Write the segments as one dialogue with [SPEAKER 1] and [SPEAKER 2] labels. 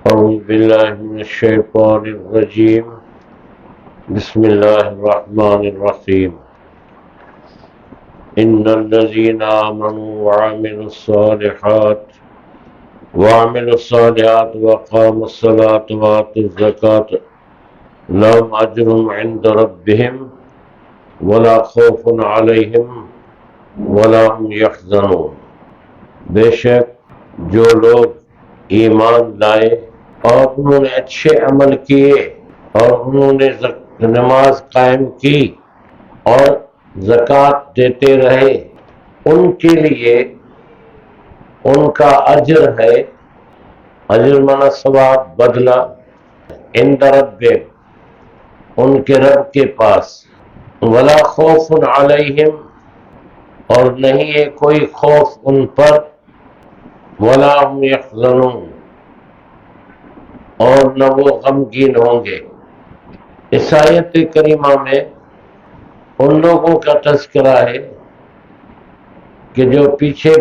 [SPEAKER 1] أعوذ بالله من الشيطان الرجيم بسم الله الرحمن الرحيم إن الذين آمنوا وعملوا الصالحات وقاموا الصلاة وآتوا الزكاة لهم أجر عند ربهم ولا خوف عليهم ولا هم يحزنون۔ بے شک جو لوگ ایمان لائے اور انہوں نے اچھے عمل کیے اور انہوں نے نماز قائم کی اور زکوٰۃ دیتے رہے، ان کے لیے ان کا اجر ہے، اجر مانا ثواب، بدلہ، عند ربهم، ان کے رب کے پاس، ولا خوف علیہم، اور نہیں ہے کوئی خوف ان پر، ولا هم يحزنون، اور نہ وہ غمگین ہوں گے۔ اس آیت کریمہ میں ان لوگوں کا تذکرہ ہے کہ جو پیچھے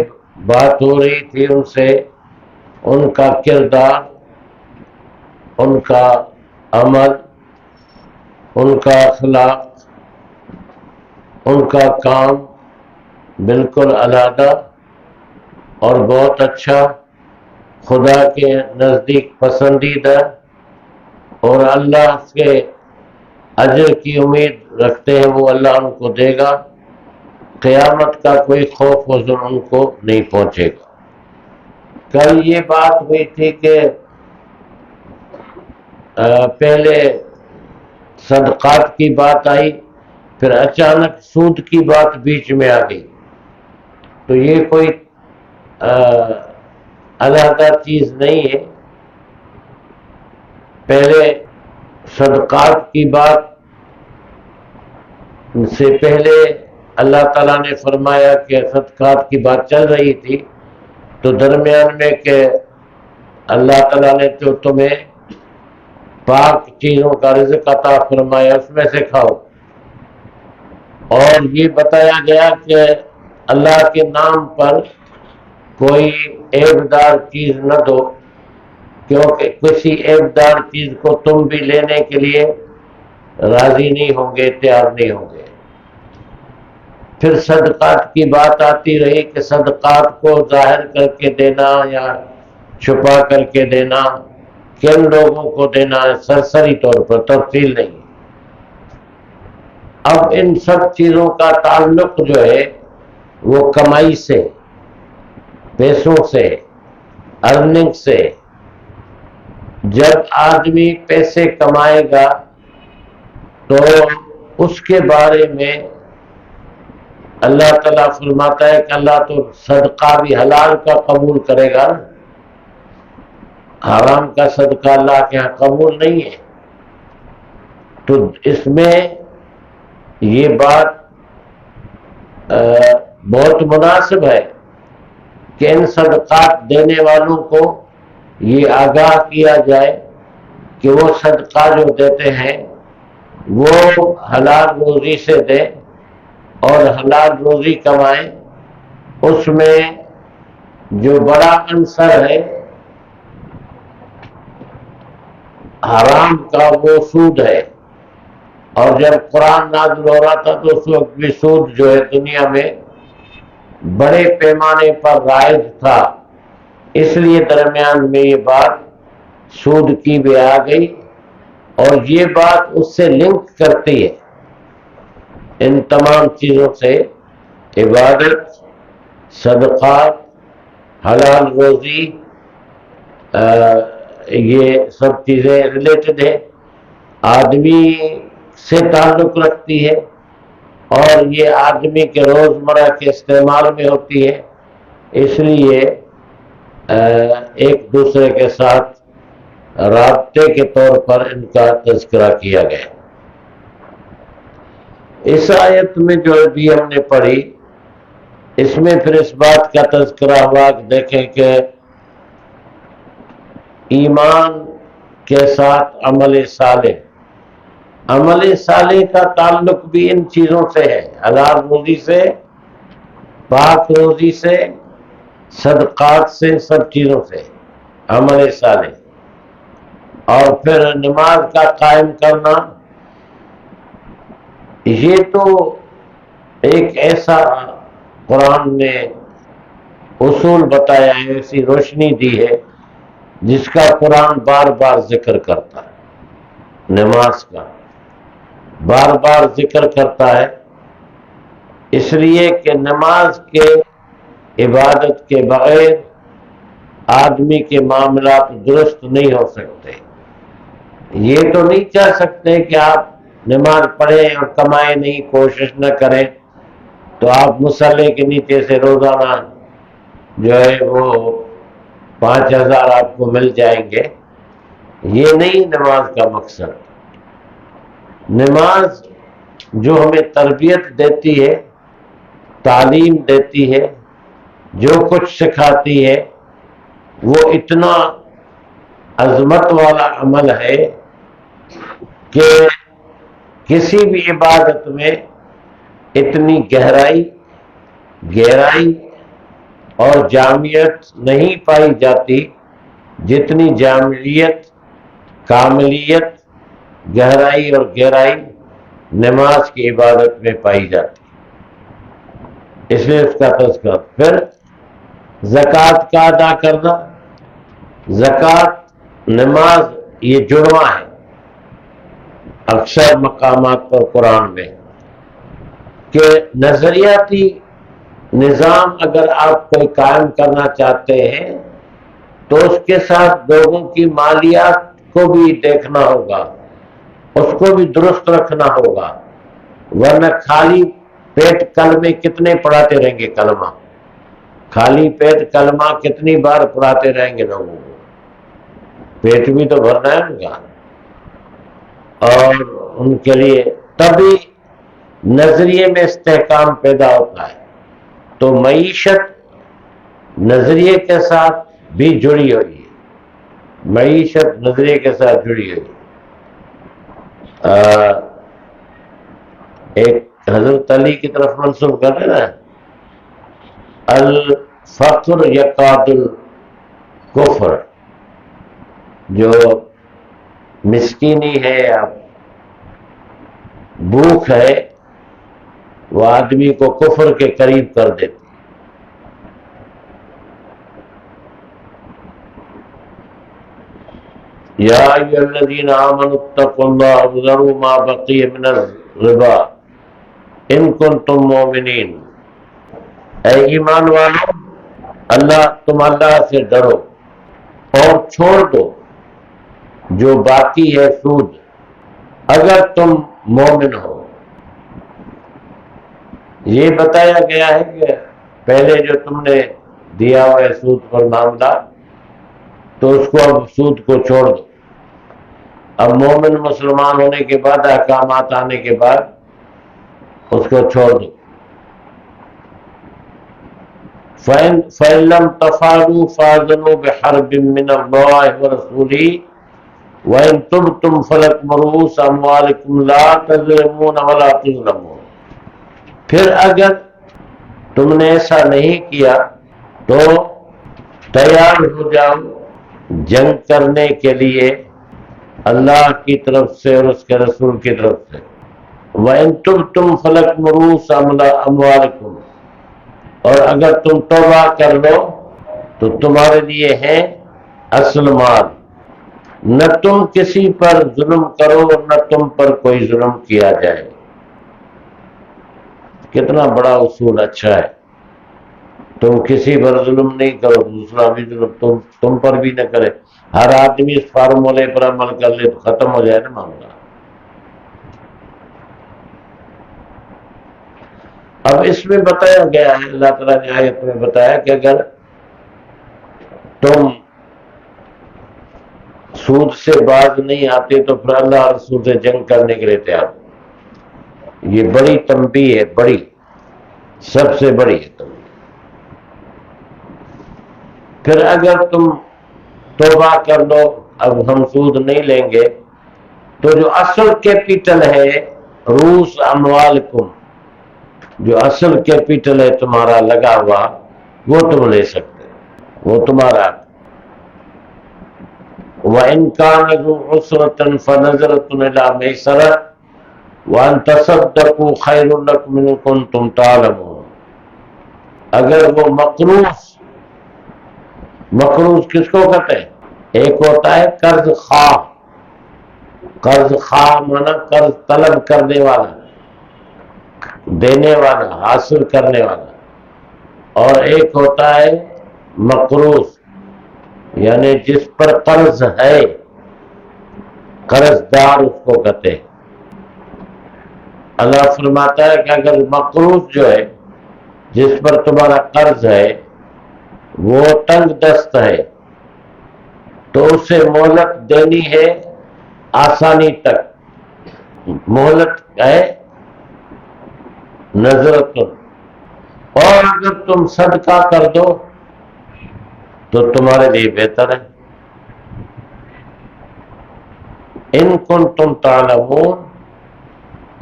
[SPEAKER 1] بات ہو رہی تھی ان سے، ان کا کردار، ان کا عمل، ان کا اخلاق، ان کا کام بالکل علیحدہ اور بہت اچھا، خدا کے نزدیک پسندیدہ، اور اللہ کے اجر کی امید رکھتے ہیں، وہ اللہ ان کو دے گا، قیامت کا کوئی خوف وزن ان کو نہیں پہنچے گا۔ کل یہ بات ہوئی تھی کہ پہلے صدقات کی بات آئی، پھر اچانک سود کی بات بیچ میں آ گئی، تو یہ کوئی علیحدہ چیز نہیں ہے۔ پہلے صدقات کی بات سے پہلے اللہ تعالیٰ نے فرمایا کہ صدقات کی بات چل رہی تھی، تو درمیان میں کہ اللہ تعالیٰ نے جو تمہیں پاک چیزوں کا رزق عطا فرمایا اس میں سے کھاؤ، اور یہ بتایا گیا کہ اللہ کے نام پر کوئی عیبدار چیز نہ دو، کیونکہ کسی عیبدار چیز کو تم بھی لینے کے لیے راضی نہیں ہوں گے، تیار نہیں ہوں گے۔ پھر صدقات کی بات آتی رہی کہ صدقات کو ظاہر کر کے دینا یا چھپا کر کے دینا، کن لوگوں کو دینا ہے، سرسری طور پر، تفصیل نہیں۔ اب ان سب چیزوں کا تعلق جو ہے وہ کمائی سے، پیسوں سے، ارننگ سے۔ جب آدمی پیسے کمائے گا تو اس کے بارے میں اللہ تعالیٰ فرماتا ہے کہ اللہ تو صدقہ بھی حلال کا قبول کرے گا، حرام کا صدقہ اللہ کے ہاں قبول نہیں ہے۔ تو اس میں یہ بات بہت مناسب ہے کہ ان صدقات دینے والوں کو یہ آگاہ کیا جائے کہ وہ صدقہ جو دیتے ہیں وہ حلال روزی سے دیں اور حلال روزی کمائیں۔ اس میں جو بڑا عنصر ہے حرام کا وہ سود ہے، اور جب قرآن نازل ہو رہا تھا تو اس وقت بھی سود جو ہے دنیا میں بڑے پیمانے پر رائج تھا، اس لیے درمیان میں یہ بات سود کی بھی آ گئی، اور یہ بات اس سے لنک کرتی ہے ان تمام چیزوں سے، عبادت، صدقات، حلال روزی، یہ سب چیزیں ریلیٹڈ ہے، آدمی سے تعلق رکھتی ہے، اور یہ آدمی کے روزمرہ کے استعمال میں ہوتی ہے، اس لیے ایک دوسرے کے ساتھ رابطے کے طور پر ان کا تذکرہ کیا گیا۔ اس آیت میں جو ابھی ہم نے پڑھی، اس میں پھر اس بات کا تذکرہ ہوا کہ دیکھیں کہ ایمان کے ساتھ عمل صالح کا تعلق بھی ان چیزوں سے ہے، حلال روزی سے، پاک روزی سے، صدقات سے، سب چیزوں سے عمل صالح۔ اور پھر نماز کا قائم کرنا، یہ تو ایک ایسا قرآن نے اصول بتایا ہے، ایسی روشنی دی ہے جس کا قرآن بار بار ذکر کرتا ہے، نماز کا بار بار ذکر کرتا ہے، اس لیے کہ نماز کے عبادت کے بغیر آدمی کے معاملات درست نہیں ہو سکتے۔ یہ تو نہیں کہہ سکتے کہ آپ نماز پڑھیں اور کمائیں نہیں، کوشش نہ کریں تو آپ مصلی کے نیچے سے روزانہ جو ہے وہ 5,000 آپ کو مل جائیں گے۔ یہ نہیں نماز کا مقصد۔ نماز جو ہمیں تربیت دیتی ہے، تعلیم دیتی ہے، جو کچھ سکھاتی ہے، وہ اتنا عظمت والا عمل ہے کہ کسی بھی عبادت میں اتنی گہرائی اور جامعیت نہیں پائی جاتی جتنی جامعیت، کاملیت، گہرائی اور گہرائی نماز کی عبادت میں پائی جاتی، اس لیے اس کا تذکرہ۔ پھر زکوٰۃ کا ادا کرنا، زکوٰۃ نماز یہ جڑواں ہے اکثر مقامات پر قرآن میں، کہ نظریاتی نظام اگر آپ کوئی قائم کرنا چاہتے ہیں تو اس کے ساتھ لوگوں کی مالیات کو بھی دیکھنا ہوگا، اس کو بھی درست رکھنا ہوگا، ورنہ خالی پیٹ کلمے کتنے پڑھاتے رہیں گے؟ کلمہ خالی پیٹ کلمہ کتنی بار پڑھاتے رہیں گے لوگوں کو؟ پیٹ بھی تو بھرنا ہے ان کا، اور ان کے لیے تبھی نظریے میں استحکام پیدا ہوتا ہے۔ تو معیشت نظریے کے ساتھ بھی جڑی ہوئی ہے، معیشت نظریے کے ساتھ جڑی ہوئی ہے۔ ایک حضرت علی کی طرف منسوب کر رہے نا، الفقر یقاد الکفر، جو مسکینی ہے یا بھوک ہے وہ آدمی کو کفر کے قریب کر دیتی۔ یا ایھا الذین آمنوا اتقوا اللہ وذروا ما بقی من الربا ان کنتم مؤمنین، اے ایمان والو تم اللہ سے ڈرو اور چھوڑ دو جو باقی ہے سود، اگر تم مومن ہو۔ یہ بتایا گیا ہے کہ پہلے جو تم نے دیا ہوا ہے سود پر معاملہ، تو اس کو اب سود کو چھوڑ دو۔ اب مومن مسلمان ہونے کے بعد، احکامات آنے کے بعد اس کو چھوڑ دو۔ فَإِن لَّمْ تَفْعَلُوا فَأَذِنُوا بِحَرْبٍ مِّنَ اللَّهِ وَرَسُولِهِ وَإِن تُبْتُمْ فَلَكُمْ رُءُوسُ أَمْوَالِكُمْ لَا تَظْلِمُونَ وَلَا تُظْلَمُونَ۔ پھر اگر تم نے ایسا نہیں کیا تو تیار ہو جاؤ جنگ کرنے کے لیے اللہ کی طرف سے اور اس کے رسول کی طرف سے۔ وَإِن تُبْتُمْ فَلَكُمْ رُءُوسُ أَمْوَالِكُمْ، اور اگر تم توبہ کر لو تو تمہارے لیے ہے اصل مال، نہ تم کسی پر ظلم کرو اور نہ تم پر کوئی ظلم کیا جائے۔ کتنا بڑا اصول اچھا ہے، تم کسی پر ظلم نہیں کرو، دوسرا بھی ظلم تم پر بھی نہ کرے، ہر آدمی اس فارمولے پر عمل کر لے تو ختم ہو جائے نا معاملہ۔ اب اس میں بتایا گیا ہے، اللہ تعالیٰ نے آیت میں بتایا کہ اگر تم سود سے باز نہیں آتے تو پھر اللہ اور رسول سے جنگ کرنے کے لیے تیار ہو۔ یہ بڑی تنبیہ ہے، بڑی، سب سے بڑی ہے تنبیہ۔ پھر اگر تم توبہ کر لو اب ہم سود نہیں لیں گے تو جو اصل کیپیٹل ہے رؤوس اموالکم، جو اصل کیپیٹل ہے تمہارا لگا ہوا وہ تم لے سکتے، وہ تمہارا۔ وَإِنْ كَانَ ذُو عُسْرَةٍ فَنَظِرَةٌ إِلَىٰ مَيْسَرَةٍ وَأَنْ تَصَدَّقُوا خَيْرٌ لَكُمْ إِن كُنتُمْ تَعْلَمُونَ۔ اگر وہ مقروض کس کو کہتے ہیں؟ ایک ہوتا ہے قرض خواہ، قرض خواہ مانا قرض طلب کرنے والا، دینے والا، حاصل کرنے والا، اور ایک ہوتا ہے مقروض یعنی جس پر قرض ہے، قرض دار اس کو کہتے ہیں۔ اللہ فرماتا ہے کہ اگر مقروض جو ہے جس پر تمہارا قرض ہے وہ تنگ دست ہے تو اسے مہلت دینی ہے آسانی تک، مہلت ہے نظرت، اور اگر تم صدقہ کر دو تو تمہارے لیے بہتر ہے۔ ان کنتم تعلمون،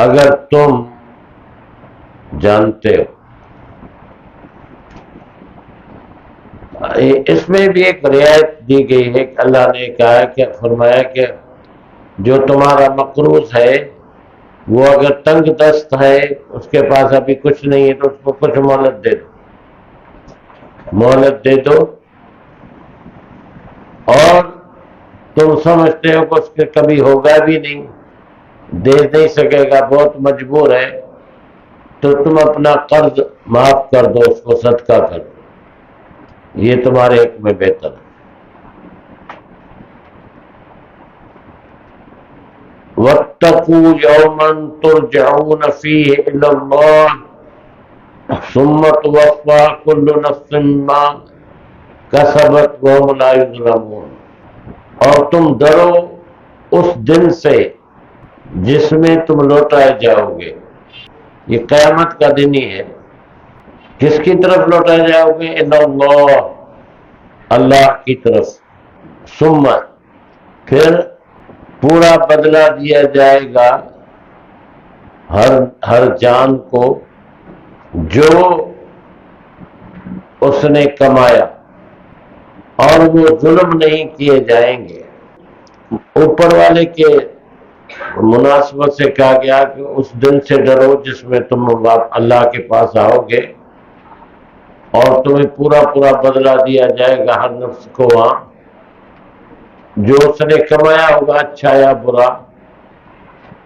[SPEAKER 1] اگر تم جانتے ہو۔ اس میں بھی ایک رعایت دی گئی ہے کہ اللہ نے کہا کہ فرمایا کہ جو تمہارا مقروض ہے وہ اگر تنگ دست ہے، اس کے پاس ابھی کچھ نہیں ہے، تو اس کو کچھ مہلت دے دو، مہلت دے دو، اور تم سمجھتے ہو کہ اس کے کبھی ہوگا بھی نہیں، دے نہیں سکے گا، بہت مجبور ہے، تو تم اپنا قرض معاف کر دو، اس کو صدقہ کر دو، یہ تمہارے حق میں بہتر ہے۔ وَاتَّقُوا يَوْمًا تُرْجَعُونَ فِيهِ إِلَى اللَّهِ ثُمَّ تُوَفَّىٰ كُلُّ نَفْسٍ مَّا كَسَبَتْ وَهُمْ لَا يُظْلَمُونَ، اور تم ڈرو اس دن سے جس میں تم لوٹائے جاؤ گے، یہ قیامت کا دن ہی ہے۔ کس کی طرف لوٹائے جاؤ گے؟ اِلَى اللَّهِ، اللہ کی طرف، ثم پھر پورا بدلہ دیا جائے گا ہر جان کو جو اس نے کمایا، اور وہ ظلم نہیں کیے جائیں گے۔ اوپر والے کے مناسبت سے کہا گیا کہ اس دن سے ڈرو جس میں تم اللہ کے پاس آؤ گے اور تمہیں پورا بدلہ دیا جائے گا ہر نفس کو وہاں، جو اس نے کمایا ہوگا اچھا یا برا،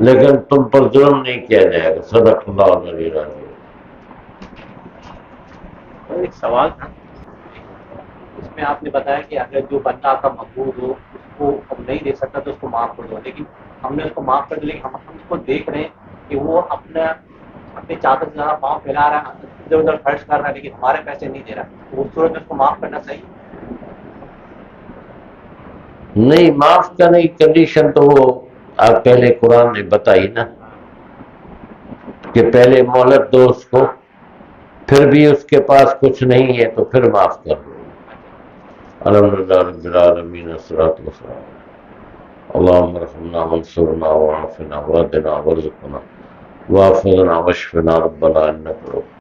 [SPEAKER 1] لیکن تم پر ظلم نہیں کیا جائے گا۔ صدق اللہ العلی العظیم۔
[SPEAKER 2] ایک سوال تھا، اس میں آپ نے بتایا کہ اگر جو بندہ آپ کا مقبول ہو اس کو اب نہیں دے سکتا تو اس کو معاف کر دو، لیکن ہم نے اس کو معاف کر دیا، لیکن ہم اس کو دیکھ رہے ہیں کہ وہ اپنے چادر سے زیادہ پاؤں پھیلا رہا ہے، ادھر ادھر خرچ کر رہا ہے، لیکن ہمارے پیسے نہیں دے رہا، تو اس صورت میں اس کو معاف کرنا صحیح؟
[SPEAKER 1] نہیں، معاف کرنے کی کنڈیشن تو وہ آپ پہلے قرآن نے بتائی نا کہ پہلے مہلت دو اس کو، پھر بھی اس کے پاس کچھ نہیں ہے تو پھر معاف کر دو۔ الحمدللہ رب العالمین، والصلاۃ والسلام اللہم ارحمنا وانصرنا وعافنا واہدنا وارزقنا واحفظنا واشفنا ربنا انک